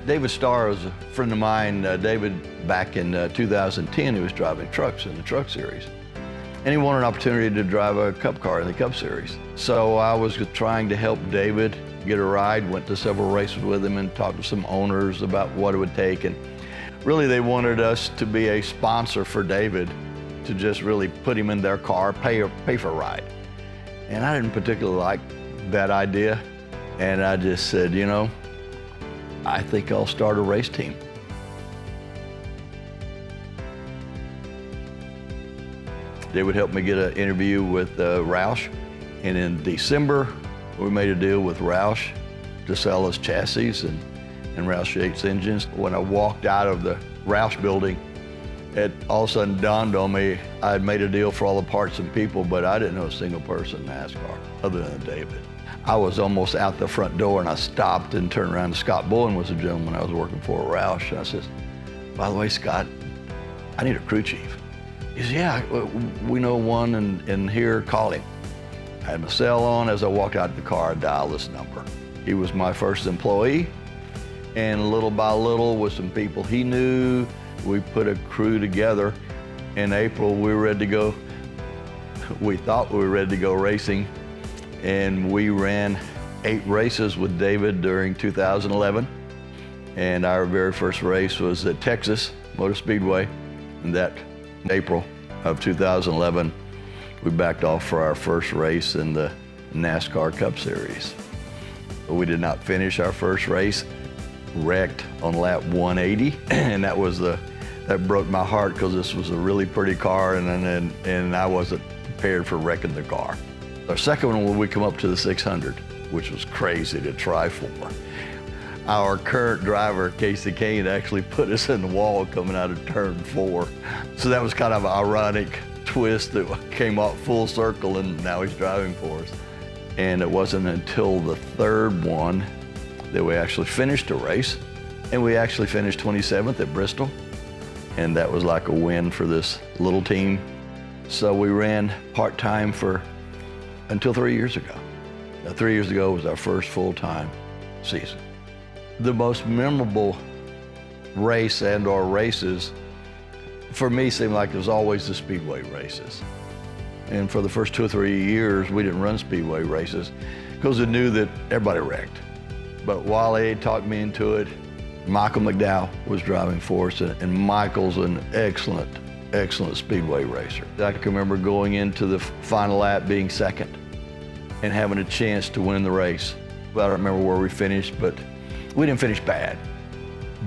David Starr was a friend of mine. David, back in 2010, he was driving trucks in the Truck Series. And he wanted an opportunity to drive a Cup car in the Cup Series. So I was trying to help David get a ride, went to several races with him and talked to some owners about what it would take. And really they wanted us to be a sponsor for David, to just really put him in their car, pay for a ride. And I didn't particularly like that idea. And I just said, you know, I think I'll start a race team. They would help me get an interview with Roush. And in December, we made a deal with Roush to sell us chassis and Roush Yates engines. When I walked out of the Roush building, it all of a sudden dawned on me, I had made a deal for all the parts and people, but I didn't know a single person in NASCAR other than David. I was almost out the front door and I stopped and turned around. Scott Bowen was a gentleman I was working for at Roush. And I said, by the way, Scott, I need a crew chief. He said, yeah, we know one in here, call him. I had my cell on. As I walked out of the car, I dialed this number. He was my first employee, and little by little, with some people he knew, we put a crew together. In April, we were ready to go. We thought we were ready to go racing, and we ran 8 races with David during 2011. And our very first race was at Texas Motor Speedway, and that April of 2011, we backed off for our first race in the NASCAR Cup Series. But we did not finish our first race, wrecked on lap 180, and that broke my heart because this was a really pretty car, and I wasn't prepared for wrecking the car. Our second one, when we come up to the 600, which was crazy to try for. Our current driver, Casey Kane, actually put us in the wall coming out of turn 4. So that was kind of an ironic twist that came off full circle, and now he's driving for us. And it wasn't until the third one that we actually finished a race, and we actually finished 27th at Bristol. And that was like a win for this little team. So we ran part-time until 3 years ago. Now, 3 years ago was our first full-time season. The most memorable race and/or races for me seemed like it was always the Speedway races. And for the first 2 or 3 years, we didn't run Speedway races because we knew that everybody wrecked. But Wale talked me into it. Michael McDowell was driving for us, and Michael's an excellent Speedway racer. I can remember going into the final lap being second and having a chance to win the race. I don't remember where we finished, but we didn't finish bad.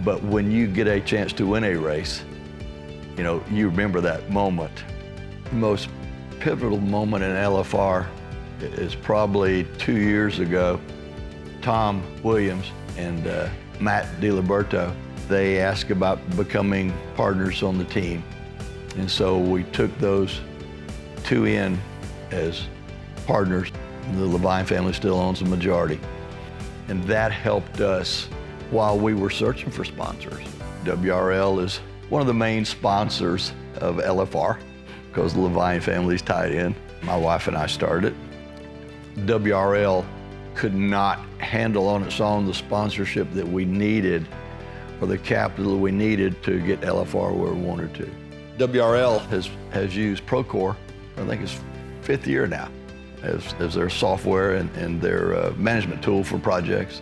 But when you get a chance to win a race, you know, you remember that moment. The most pivotal moment in LFR is probably 2 years ago. Tom Williams and Matt DiLiberto, they asked about becoming partners on the team. And so we took those 2 in as partners. The Leavine family still owns the majority. And that helped us while we were searching for sponsors. WRL is one of the main sponsors of LFR because the Leavine family's tied in. My wife and I started. WRL could not handle on its own the sponsorship that we needed or the capital we needed to get LFR where we wanted to. WRL has used Procore, I think it's 5th year now, as their software and their management tool for projects.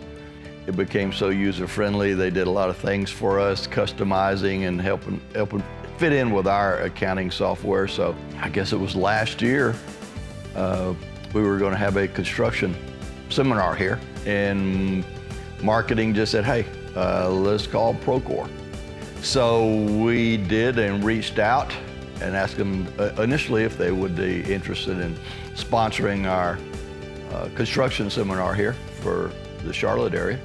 It became so user-friendly. They did a lot of things for us, customizing and helping fit in with our accounting software. So I guess it was last year, we were going to have a construction seminar here, and marketing just said, hey, let's call Procore. So we did and reached out and asked them initially if they would be interested in sponsoring our construction seminar here for the Charlotte area.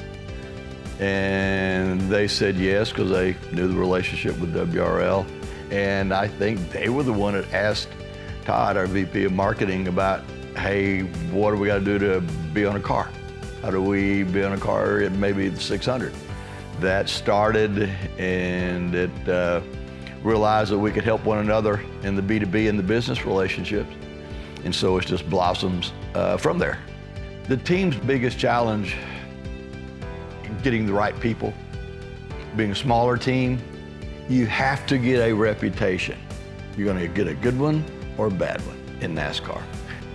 And they said yes, because they knew the relationship with WRL. And I think they were the one that asked Todd, our VP of marketing, about, hey, what do we got to do to be on a car? How do we be on a car at maybe the 600? That started, and it realized that we could help one another in the B2B and the business relationships. And so it just blossoms from there. The team's biggest challenge, getting the right people Being a smaller team, you have to get a reputation. You're gonna get a good one or a bad one in NASCAR.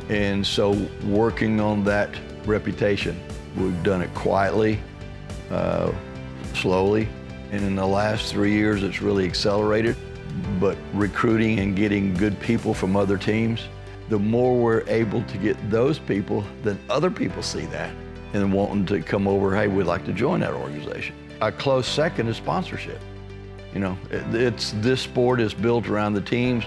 And so working on that reputation, we've done it quietly, slowly, and in the last 3 years it's really accelerated. But recruiting and getting good people from other teams, the more we're able to get those people, then other people see that and wanting to come over, hey, we'd like to join that organization. A close second is sponsorship. You know, this sport is built around the teams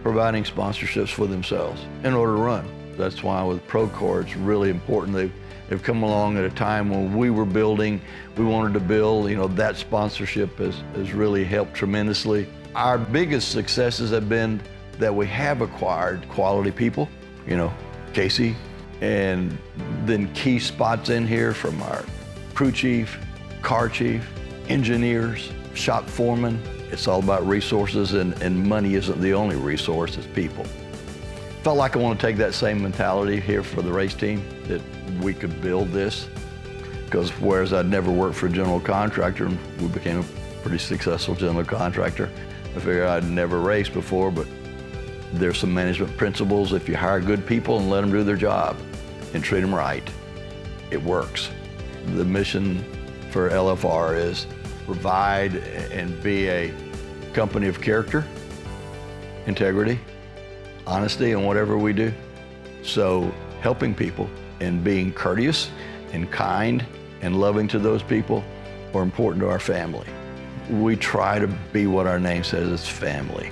providing sponsorships for themselves in order to run. That's why with Procore, it's really important. They've come along at a time when we were building, we wanted to build, you know, that sponsorship has really helped tremendously. Our biggest successes have been that we have acquired quality people, you know, Casey, and then key spots in here from our crew chief, car chief, engineers, shop foreman. It's all about resources, and money isn't the only resource, it's people. Felt like I want to take that same mentality here for the race team, that we could build this, because whereas I'd never worked for a general contractor, we became a pretty successful general contractor. I figured I'd never raced before, but there's some management principles. If you hire good people and let them do their job and treat them right, it works. The mission for LFR is provide and be a company of character, integrity, honesty in whatever we do. So helping people and being courteous and kind and loving to those people are important to our family. We try to be what our name says, it's family.